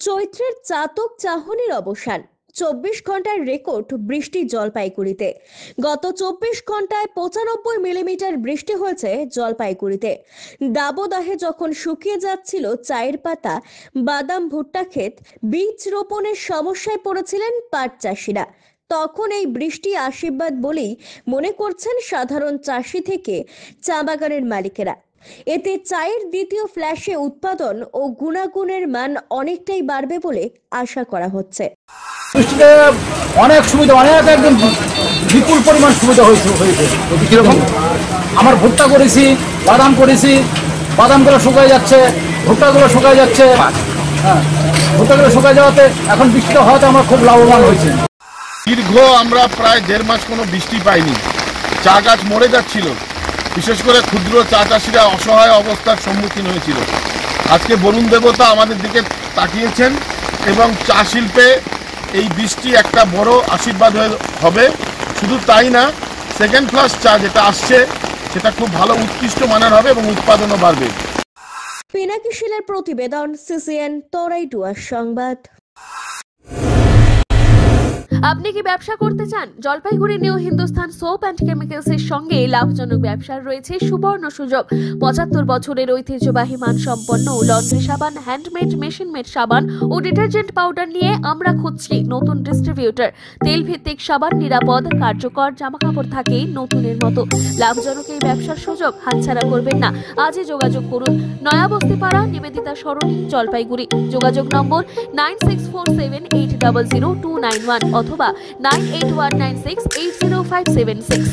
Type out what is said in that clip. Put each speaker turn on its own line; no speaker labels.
চৈত্রের চাতক চাহনির অবসান। 24 ঘন্টার রেকর্ড বৃষ্টি জলপাইগুড়িতে। গত 24 ঘন্টায় 95 মিলিমিটার বৃষ্টি হয়েছে জলপাইগুড়িতে। দাবদাহে যখন শুকিয়ে যাচ্ছিল চায়ের পাতা, বাদাম, ভুট্টা ক্ষেত, বীজ রোপণের সমস্যায় পড়েছিলেন পাট চাষিরা। তখন এই বৃষ্টি আশীর্বাদ বলেই মনে করছেন সাধারণ চাষি থেকে চা বাগানের মালিকেরা। এতে চায়ের দ্বিতীয় ফ্ল্যাশে উৎপাদন ও গুণাগুণের মান অনেকটাই বাড়বে বলে আশা করা হচ্ছে।
বৃষ্টিতে অনেক সুবিধা, একদম বিপুল পরিমাণ সুবিধা হয়েছে। কিরকম আমার ভুট্টা করেছি, বাদাম করেছি, বাদামগুলো শুকায় যাচ্ছে, ভুট্টাগুলো শুকায় যাচ্ছে। হ্যাঁ, ভুট্টাগুলো শুকায় যাওয়াতে এখন বৃষ্টিটা হওয়াতে আমরা খুব লাভবান হয়েছে।
দীর্ঘ আমরা প্রায় 1.5 মাস কোনো বৃষ্টি পাইনি। চা গাছ মরে যাচ্ছিল, বিশেষ করে ক্ষুদ্র চা চাষিরা অসহায় অবস্থার সম্মুখীন হয়েছিল। আজকে বরুণ দেবতা আমাদের দিকে তাকিয়েছেন এবং চা শিল্পে এই বৃষ্টি একটা বড় আশীর্বাদ হবে। শুধু তাই না, সেকেন্ড ক্লাস চা যেটা আসছে সেটা খুব ভালো উৎকৃষ্ট মানের হবে এবং উৎপাদনও বাড়বে।
পিনাকি শীলের প্রতিবেদন, CCN তরাইটুয়া সংবাদ।
আপনি কি ব্যবসা করতে চান? Jalpaiguri new Hindustan soap and chemicals এর সঙ্গে লাভজনক ব্যবসার রয়েছে সুবর্ণ সুযোগ। 75 বছরের ঐতিহ্যবাহী মানসম্পন্ন লন্ড্রি সাবান, হ্যান্ডমেড, মেশিন মেড সাবান ও ডিটারজেন্ট পাউডার নিয়ে আমরা খুঁজছি নতুন ডিস্ট্রিবিউটর। তেল ভিত্তিক সাবান, নিরাপদ, কার্যকর, জামাকাপড় থাকে নতুনের মতো। লাভজনক এই ব্যবসার সুযোগ হাতছাড়া করবেন না। আজই যোগাযোগ করুন। নয়াবস্তিপাড়া, নিবেদিতা সরণি, জলপাইগুড়ি। যোগাযোগ নম্বর 9647800291 অথবা 9819680576।